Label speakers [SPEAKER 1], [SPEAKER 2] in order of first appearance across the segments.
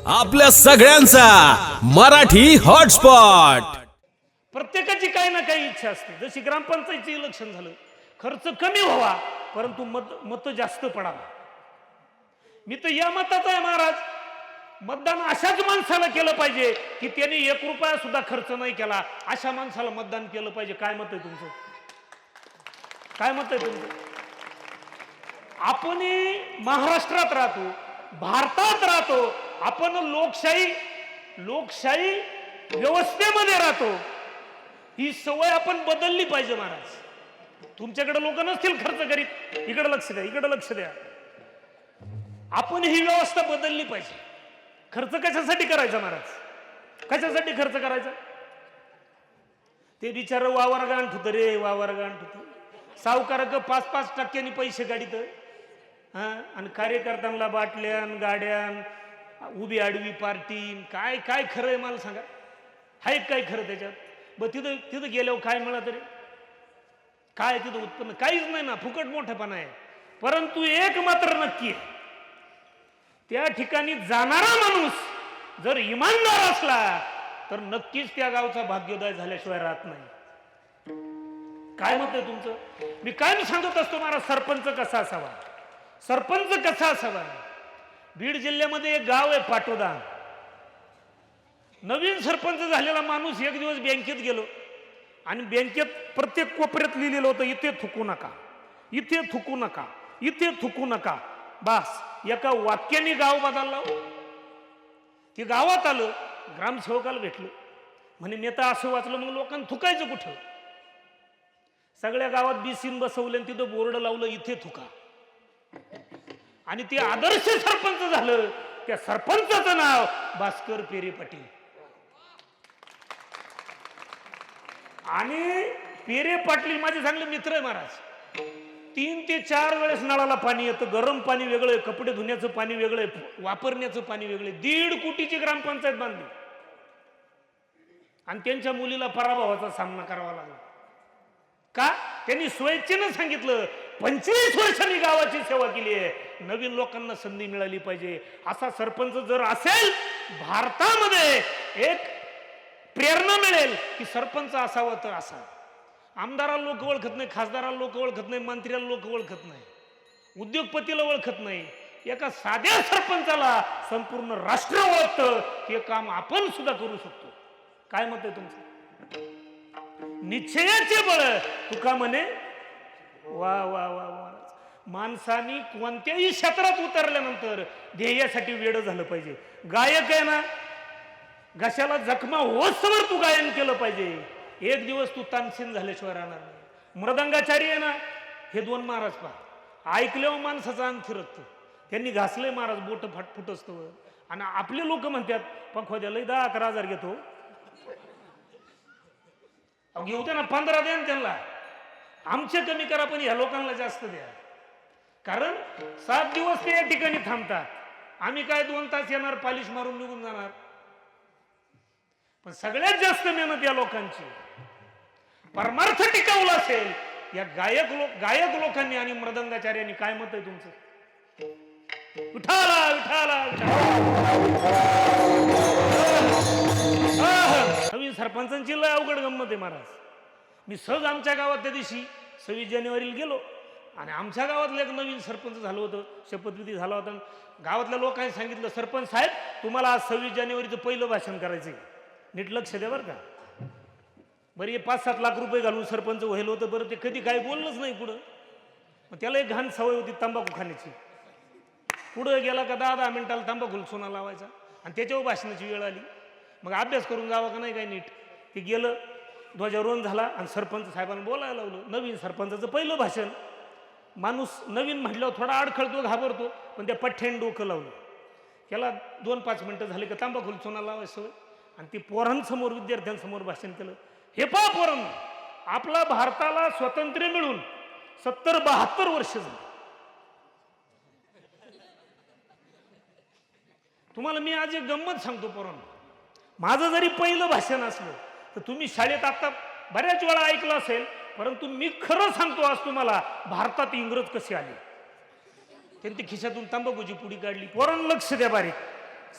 [SPEAKER 1] आपल्या सगळ्यांचा मराठी हॉटस्पॉट।
[SPEAKER 2] प्रत्येकाची काही ना काही इच्छा असते। जशी ग्रामपंचायतीचं इलेक्शन झालं, खर्च कमी व्हावा परंतु मत जास्त पडावा। मी तर या मताचा आहे महाराज, मतदान अशाच माणसाला केलं पाहिजे की त्यांनी 1 रुपया सुद्धा खर्च नाही केला, अशा माणसाला मतदान केलं पाहिजे। काय मत आहे तुमचं? काय मत आहे तुमचं? आपण महाराष्ट्रात राहतो, भारतात राहतो, आपण लोकशाही व्यवस्थेमध्ये राहतो। ही सवय आपण बदलली पाहिजे महाराज। तुमच्याकडे लोक नसतील खर्च करीत, इकडे लक्ष द्या, इकडे लक्ष द्या। आपण ही व्यवस्था बदलली पाहिजे। खर्च कशासाठी करायचा महाराज? कशासाठी खर्च करायचा? ते बिचार वावर गांठ होतं रे, वावर गांठ होतं। सावकारक 5-5% पैसे गाडीत, आणि कार्यकर्त्यांना बाटल्यान गाड्यान उभी आडवी पार्टी। काय काय खरं आहे मला सांगा? हाय काय खरं त्याच्यात? तिथं गेल्यावर काय मिळा तरी काय तिथं उत्पन्न? काहीच नाही ना, फुकट मोठेपणा आहे। परंतु एक मात्र नक्की आहे, त्या ठिकाणी जाणारा माणूस जर इमानदार असला तर नक्कीच त्या गावचा भाग्योदय झाल्याशिवाय राहत नाही। काय मत आहे तुमचं? मी काय सांगत असतो महाराज, सरपंच कसा असावा, सरपंच कसा असावा। बीड जिल्ह्यामध्ये एक गाव आहे पाटोदा। नवीन सरपंच झालेला माणूस एक दिवस बँकेत गेलो आणि बँकेत प्रत्येक कोपऱ्यात लिहिलेलं होतं, इथे थुकू नका, इथे थुकू नका, इथे थुकू नका। बस एका वाक्याने गाव बदलला। ते गावात आलं, ग्रामसेवकाला भेटलं, म्हणे नेता असं वाचलं, मग लोकांना थुकायचं कुठं? सगळ्या गावात बिसीन बसवले, तिथं बोर्ड लावलं, इथे थुका। आणि ते आदर्श सरपंच झालं। त्या सरपंचाचं नाव भास्कर पेरे पाटील। आणि पेरे पाटील माझे चांगले मित्र आहे महाराज। 3 ते 4 वेळेस नळाला पाणी येतं। गरम पाणी वेगळं, कपडे धुण्याचं पाणी वेगळं, वापरण्याचं पाणी वेगळं। 1.5 कोटीची ग्रामपंचायत बांधली आणि त्यांच्या मुलीला पराभवाचा सामना करावा लागला। का? त्यांनी स्वेच्छेनं सांगितलं, 25 वर्षांनी गावाची सेवा केली आहे, नवीन लोकांना संधी मिळाली पाहिजे। असा सरपंच जर असेल भारतामध्ये, एक प्रेरणा मिळेल की सरपंच असावं तर असा। आमदाराला लोक ओळखत नाही, खासदाराला लोक ओळखत नाही, मंत्र्याला लोक ओळखत नाही, उद्योगपतीला ओळखत नाही, एका साध्या सरपंचाला संपूर्ण राष्ट्र ओळखतं। हे काम आपण सुद्धा करू शकतो। काय मत आहे तुमचं? निश्चयाचे बळ तुका म्हणे। वा वा वा वा। माणसाने कोणत्याही क्षेत्रात उतरल्यानंतर ध्येयासाठी वेड झालं पाहिजे। गायक आहे ना, घशाला जखमा होस्तवर तू गायन केलं पाहिजे। एक दिवस तू तानसेन झाल्याशिवाय राहणार नाही। मृदंगाचारी आहे ना, हे 2 महाराज पहा, ऐकल्यावर माणसाचा अंग फिरकतो। त्यांनी घासले महाराज, बोट फुट असतो। आणि आपले लोक म्हणतात, पखवाद्या लय 10-11 हजार घेतो, घेऊ द्या ना, 15 द्या ना त्यांना, आमचे कमी करा पण ह्या लोकांना जास्त द्या। कारण 7 दिवस ते या ठिकाणी थांबतात, आम्ही काय 2 तास येणार, पालिश मारून निघून जाणार। पण सगळ्यात जास्त मेहनत या लोकांची। परमार्थ टिकवला असेल या गायक लोकांनी आणि मृदंगाचार्यांनी। काय मत आहे तुमचं? विठाला विठाला नवीन सरपंचांची लय अवघड गंमत आहे महाराज। मी सहज आमच्या गावात त्या दिवशी 26 जानेवारीला गेलो आणि आमच्या गावातलं एक नवीन सरपंच झालं होतं, शपथविधी झाला होता। गावातल्या लोकांनी सांगितलं, सरपंच साहेब तुम्हाला आज 26 जानेवारीचं पहिलं भाषण करायचंय, नीट लक्ष द्या बरं का। बरं, हे 5-7 लाख रुपये घालून सरपंच व्हायला होतं, बरं ते कधी काही बोललंच नाही पुढं। मग त्याला एक घाण सवय होती तंबाखू खाण्याची। पुढं गेला का 10-10 मिनिटाला तंबाखू सोना लावायचा आणि त्याच्यावर भाषणाची वेळ आली। मग अभ्यास करून जावा का नाही काय नीट? ते गेलं, ध्वजारोहण झाला आणि सरपंच साहेबांना बोलायला लावलं। नवीन सरपंचाचं पहिलं भाषण। माणूस नवीन म्हटल्यावर थोडा अडखळतो, घाबरतो, पण त्या पठ्ठ्याने डोकं लावलं। त्याला 2-5 मिनिटं झाले का तंबाखू सोना लावायची सवय, आणि ती पोरांसमोर, विद्यार्थ्यांसमोर भाषण केलं। हे पहा पोरांनो, आपला भारताला स्वातंत्र्य मिळून 70-72 वर्ष झाली। तुम्हाला मी आज एक गंमत सांगतो पोरांनो, माझं जरी पहिलं भाषण असलं तर तुम्ही शाळेत आता बऱ्याच वेळा ऐकलं असेल, परंतु मी खरं सांगतो आज तुम्हाला, भारतात इंग्रज कसे आले। त्यांनी खिशातून तंबाखूची पुडी काढली। पोरांनो लक्ष द्या बारीक,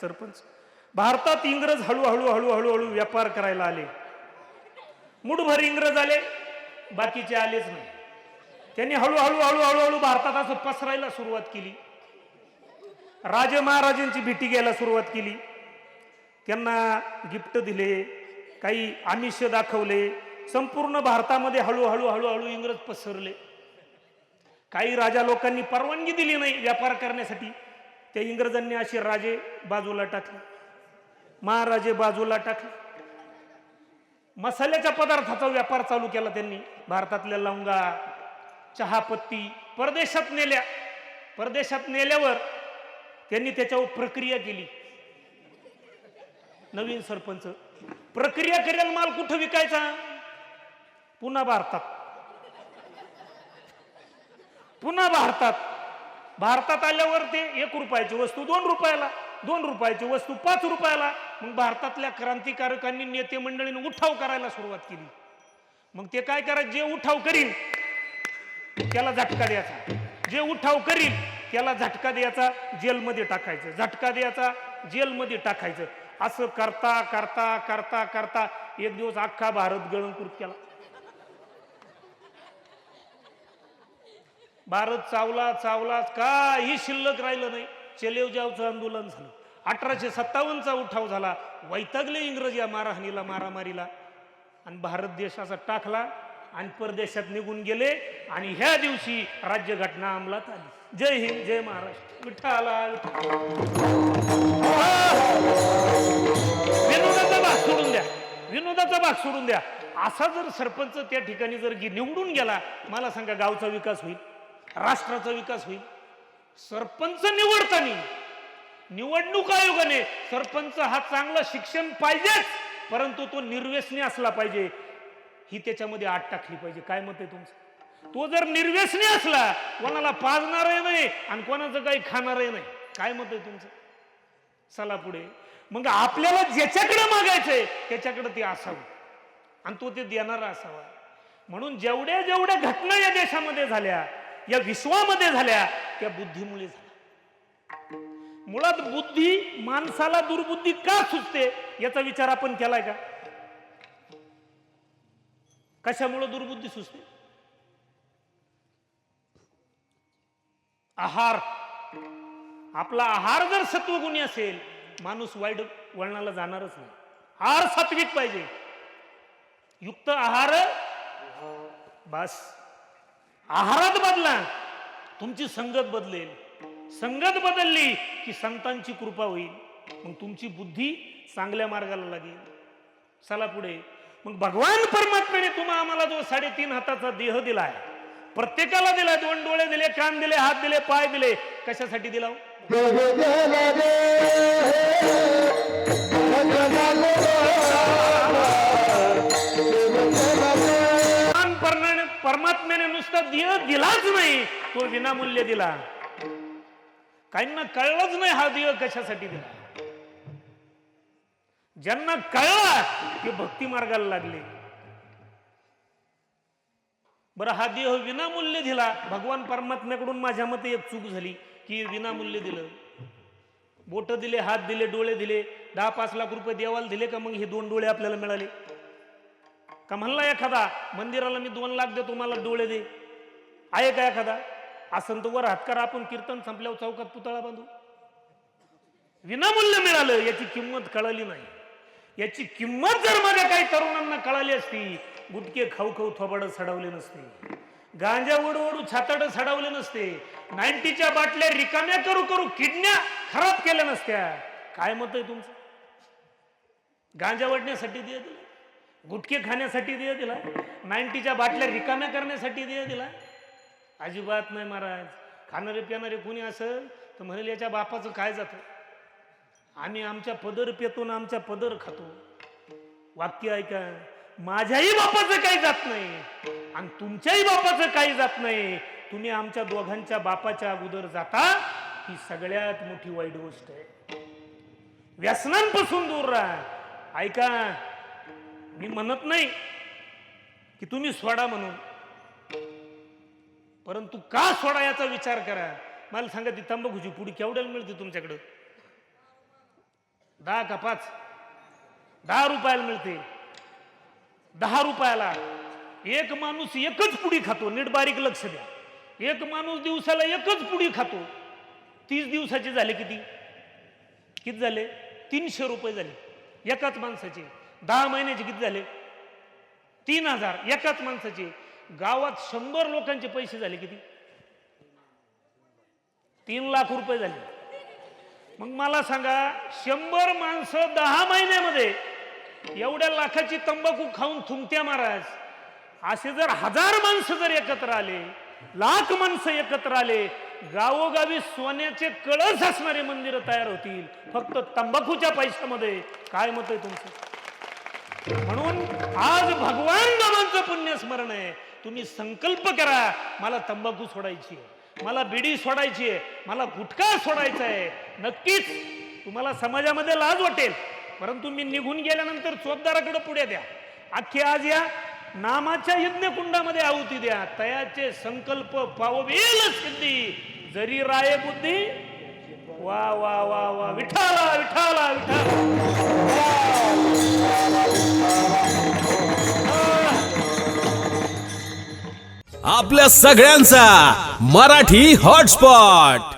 [SPEAKER 2] सरपंच. भारतात इंग्रज हळूहळू हळूहळू हळू व्यापार करायला आले. मुठभर इंग्रज आले, बाकीचे आलेच नाही. त्यांनी हळूहळू हळूहळू हळू भारतात असं पसरायला सुरुवात केली. राजे महाराजांची भेटी घ्यायला सुरुवात केली. त्यांना गिफ्ट दिले, काही आमिष दाखवले. संपूर्ण भारतामध्ये हळूहळू हळूहळू इंग्रज पसरले. काही राजा लोकांनी परवानगी दिली नाही व्यापार करण्यासाठी. त्या इंग्रजांनी असे राजे बाजूला टाकले, महाराजे बाजूला टाकले. मसाल्याच्या पदार्थाचा व्यापार चालू केला त्यांनी. भारतातल्या लवंगा, चहापत्ती परदेशात नेल्या. परदेशात नेल्यावर त्यांनी त्याच्यावर प्रक्रिया केली. नवीन सरपंच प्रक्रिया करेल, माल कुठं विकायचा? पुन्हा भारतात. पुन्हा भारतात. भारतात आल्यावर ते 1 रुपयाची वस्तू 2 रुपयाला, 2 रुपयाची वस्तू 5 रुपयाला. मग भारतातल्या क्रांतिकारकांनी, नेते मंडळीने उठाव करायला सुरुवात केली. मग ते काय करायचं? जे उठाव करील त्याला झटका द्यायचा, जे उठाव करील त्याला झटका द्यायचा, जेलमध्ये टाकायचं, झटका द्यायचा, जेलमध्ये टाकायचं. असं करता करता करता करता एक दिवस अख्खा भारत गळंकृत केला. भारत चावला चावला, काही शिल्लक राहिलं नाही. चलेवजावचं आंदोलन झालं. 1857चा उठाव झाला. वैतागले इंग्रज या मारहाणीला, मारामारीला. आणि भारत देश असा टाकला आणि परदेशात निघून गेले. आणि ह्या दिवशी राज्यघटना अंमलात आली. जय हिंद, जय महाराष्ट्र. विठ्ठला. विनोदाचा भाग सोडून द्या, विनोदाचा भाग सोडून द्या. असा जर सरपंच त्या ठिकाणी जर निवडून गेला, मला सांगा गावचा विकास होईल, राष्ट्राचा विकास होईल? सरपंच निवडताना निवडणूक आयोगाने सरपंच हा चांगला शिक्षण पाहिजेच, परंतु तो निर्व्यसनी असला पाहिजे, ही त्याच्यामध्ये आट टाकली पाहिजे. काय मत आहे तुमचं? तो जर निर्व्यसनी असला, कोणाला पाजणारही नाही आणि कोणाचं काही खाणारही नाही, काय मत आहे तुमचं? चला पुढे. मग आपल्याला ज्याच्याकडे मागायचंय त्याच्याकडे ते असावं आणि तो ते देणारा असावा. म्हणून जेवढ्या जेवढ्या घटना या देशामध्ये झाल्या, या विश्वामध्ये झाल्या, त्या बुद्धीमुळे झाल्या. मुळात बुद्धी माणसाला दुर्बुद्धी का सुचते याचा विचार आपण केलाय का? कशामुळे दुर्बुद्धी सुचते? आहार. आपला आहार जर सत्वगुणी असेल, माणूस वाईट वळणाला जाणारच नाही. आहार सात्विक पाहिजे, युक्त आहार. बस आहारात बदला, तुमची संगत बदलेल. संगत बदलली की संतांची कृपा होईल, मग तुमची बुद्धी चांगल्या मार्गाला लागेल. चला पुढे. मग भगवान परमात्म्याने तुम्हा आम्हाला जो 3.5 हाताचा देह दिलाय, प्रत्येकाला दिला, 2 डोळे दिले, कान दिले, हात दिले, पाय दिले. कशासाठी दिला? परमात्म्याने नुसता देह दिलाच नाही, तो विनामूल्य दिला. काहींना कळलंच नाही हा देह कशासाठी दिला. ज्यांना कळला ते भक्ती मार्गाला लागले. बरं, हा देह विनामूल्य दिला. भगवान परमात्म्याकडून माझ्या मते एक चूक झाली की विनामूल्य दिलं. बोट दिले, हात दिले, डोळे दिले. 10-5 लाख रुपये देवाला दिले का मग हे 2 डोळे आपल्याला मिळाले का? म्हणला एखादा मंदिराला मी 2 लाख देतो, मला डोळे दे, आहे का एखादा? असंत वर हातकार आपण कीर्तन संपल्यावर चौकात पुतळा बांधू. विनामूल्य मिळालं, याची किंमत कळली नाही. याची किंमत जर माझ्या काही तरुणांना कळाली असती, गुटके खाऊ खाऊ थोबाड सडवले नसते, गांजा ओढू छाताड सडवले नसते, 90च्या बाटल्या रिकाम्या करू करू किडन्या खराब केल्या नसत्या. काय मत आहे तुमचं? गांजा ओढण्यासाठी देह दिला, गुटके खाण्यासाठी देह दिला, 90च्या बाटल्या रिकाम्या करण्यासाठी देह दिला? अजिबात नाही महाराज. खाणारे पिणारे कोणी असेल तर म्हणेल याच्या बापाचं काय जातं, आम्ही आमच्या पदर पेतो ना आमच्या पदर खातो. वाक्य ऐका, माझ्याही बापाचं काही जात नाही आणि तुमच्याही बापाचं काही जात नाही. तुम्ही आमच्या दोघांच्या बापाच्या अगोदर जाता, ही सगळ्यात मोठी वाईट गोष्ट आहे. व्यसनांपासून दूर राहा. ऐका, मी म्हणत नाही की तुम्ही सोडा म्हणून, परंतु का सोडा याचा विचार करा. मला सांगा, ती तंबाखूची पुडी केवढ्याला मिळते तुमच्याकडं? 10 का 5? 10 रुपयाला मिळते. 10 रुपयाला एक माणूस एकच पुडी खातो. नीट बारीक लक्ष द्या. एक माणूस दिवसाला एकच पुडी खातो. 30 दिवसाचे झाले किती? किती झाले? 300 रुपये झाले एकाच माणसाचे. 10 महिन्याचे किती झाले? 3000 एकाच माणसाचे. गावात 100 लोकांचे पैसे झाले किती? 3 लाख रुपये झाले. मग मला सांगा, 100 माणसं 10 महिन्यामध्ये एवढ्या लाखाची तंबाखू खाऊन थुंकत्या महाराज. असे जर 1000 माणसं जर एकत्र आले, लाख माणसं एकत्र आले, गावोगावी सोन्याचे कळस असणारे मंदिर तयार होतील फक्त तंबाखूच्या पैशामध्ये. काय मत आहे तुमचं? म्हणून आज भगवान रामांचं पुण्यस्मरण आहे. तुम्ही संकल्प करा, मला तंबाखू सोडायची आहे, मला बिडी सोडायची आहे, मला गुटखा सोडायचा आहे. नक्कीच तुम्हाला समाजामध्ये लाज वाटेल, परंतु मी निघून गेल्यानंतर चोपदाराकडे पुढे द्या. अख्खी आज या नामाच्या यज्ञकुंडामध्ये आहुती द्या. तयाचे संकल्प पाववेल सिद्धी, जरी राये बुद्धी. वा वा वा वा, विठाला विठाला विठाला.
[SPEAKER 1] आपल्या सगळ्यांचा मराठी हॉटस्पॉट.